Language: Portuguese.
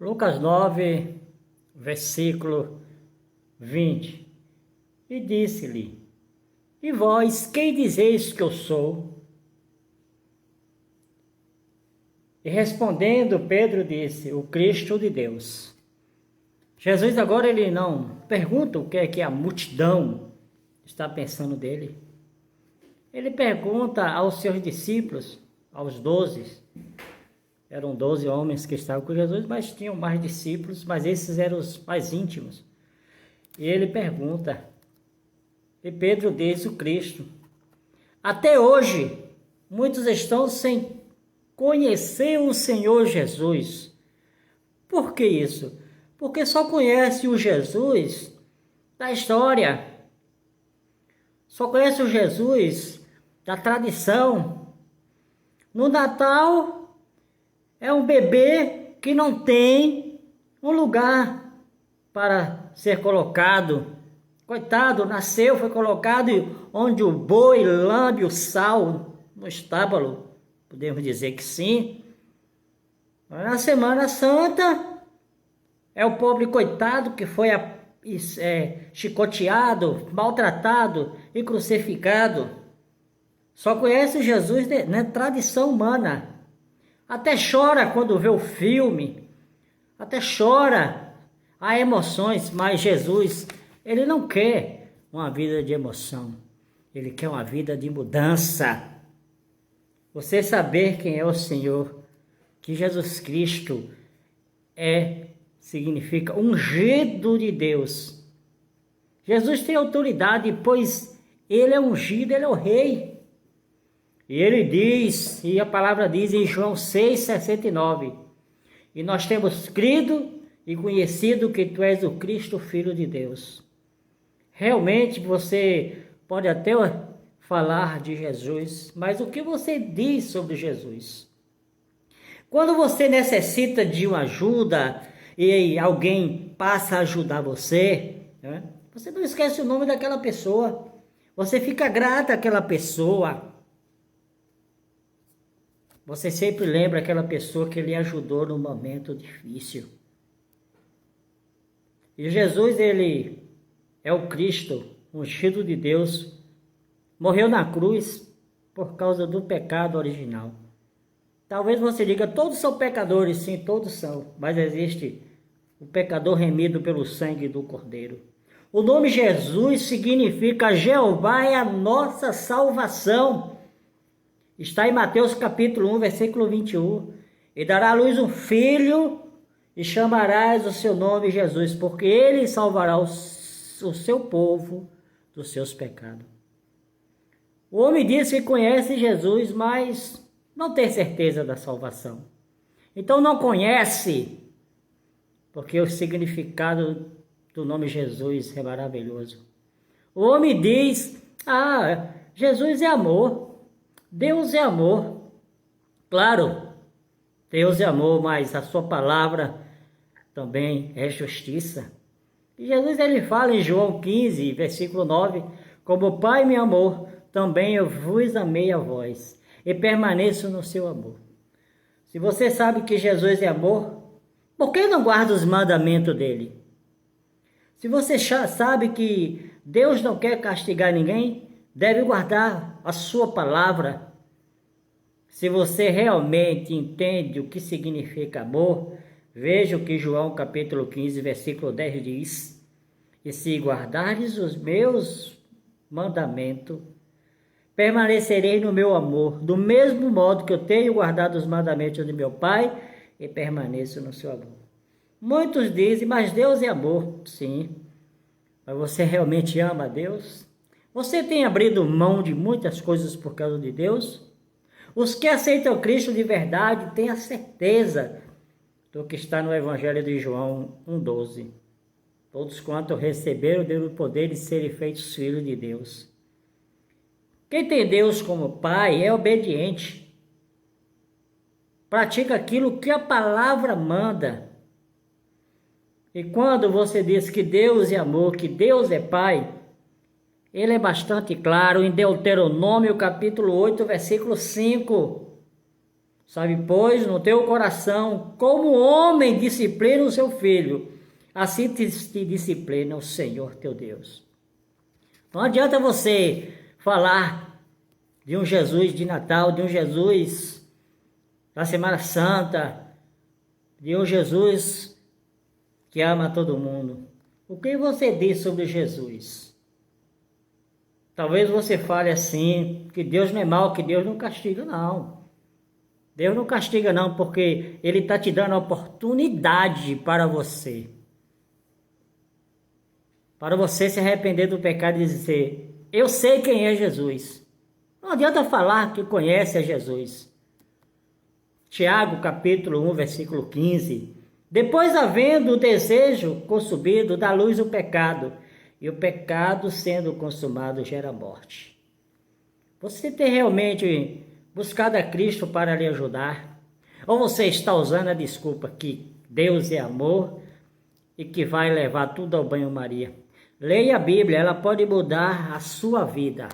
Lucas 9, versículo 20. E disse-lhe: E vós, quem dizeis que eu sou? E respondendo, Pedro disse: O Cristo de Deus. Jesus agora ele não pergunta o que é que a multidão está pensando dele. Ele pergunta aos seus discípulos, aos 12. Eram 12 homens que estavam com Jesus, mas tinham mais discípulos, mas esses eram os mais íntimos. E ele pergunta, e Pedro diz: o Cristo. Até hoje, muitos estão sem conhecer o Senhor Jesus. Por que isso? Porque só conhece o Jesus da história. Só conhece o Jesus da tradição. No Natal, é um bebê que não tem um lugar para ser colocado. Coitado, nasceu, foi colocado onde o boi lambe o sal, no estábulo. Podemos dizer que sim. Na Semana Santa, é o pobre coitado que foi chicoteado, maltratado e crucificado. Só conhece Jesus na tradição humana. Até chora quando vê o filme. Até chora. Há emoções, mas Jesus, ele não quer uma vida de emoção. Ele quer uma vida de mudança. Você saber quem é o Senhor, que Jesus Cristo significa ungido de Deus. Jesus tem autoridade, pois ele é ungido, ele é o rei. E ele diz, e a palavra diz em João 6,69, e nós temos crido e conhecido que tu és o Cristo, Filho de Deus. Realmente você pode até falar de Jesus, mas o que você diz sobre Jesus? Quando você necessita de uma ajuda e alguém passa a ajudar você, né? Você não esquece o nome daquela pessoa. Você fica grato àquela pessoa. Você sempre lembra aquela pessoa que lhe ajudou no momento difícil. E Jesus, ele é o Cristo, ungido de Deus, morreu na cruz por causa do pecado original. Talvez você diga, todos são pecadores, sim, todos são, mas existe o pecador remido pelo sangue do Cordeiro. O nome Jesus significa Jeová é a nossa salvação. Está em Mateus capítulo 1, versículo 21. E dará à luz um filho e chamarás o seu nome Jesus, porque ele salvará o seu povo dos seus pecados. O homem diz que conhece Jesus, mas não tem certeza da salvação. Então não conhece, porque o significado do nome Jesus é maravilhoso. O homem diz, Jesus é amor, Deus é amor. Claro, Deus é amor, mas a sua palavra também é justiça. E Jesus ele fala em João 15, versículo 9, como o Pai me amou, também eu vos amei a vós, e permaneço no seu amor. Se você sabe que Jesus é amor, por que não guarda os mandamentos dele? Se você sabe que Deus não quer castigar ninguém, deve guardar a sua palavra. Se você realmente entende o que significa amor, veja o que João capítulo 15, versículo 10 diz. E se guardares os meus mandamentos, permanecerei no meu amor, do mesmo modo que eu tenho guardado os mandamentos de meu Pai e permaneço no seu amor. Muitos dizem, mas Deus é amor. Sim, mas você realmente ama a Deus? Você tem abrido mão de muitas coisas por causa de Deus? Os que aceitam Cristo de verdade têm a certeza do que está no Evangelho de João 1,12. Todos quanto receberam deram o poder de serem feitos filhos de Deus. Quem tem Deus como Pai é obediente. Pratica aquilo que a palavra manda. E quando você diz que Deus é amor, que Deus é Pai, ele é bastante claro em Deuteronômio capítulo 8, versículo 5. Sabe, pois, no teu coração, como homem disciplina o seu filho, assim te disciplina o Senhor teu Deus. Não adianta você falar de um Jesus de Natal, de um Jesus da Semana Santa, de um Jesus que ama todo mundo. O que você diz sobre Jesus? Talvez você fale assim, que Deus não é mau, que Deus não castiga, não. Deus não castiga não, porque Ele está te dando a oportunidade para você se arrepender do pecado e dizer, eu sei quem é Jesus. Não adianta falar que conhece a Jesus. Tiago capítulo 1, versículo 15. Depois, havendo o desejo consumido, dá luz o pecado, e o pecado sendo consumado gera morte. Você tem realmente buscado a Cristo para lhe ajudar? Ou você está usando a desculpa que Deus é amor e que vai levar tudo ao banho-maria? Leia a Bíblia, ela pode mudar a sua vida.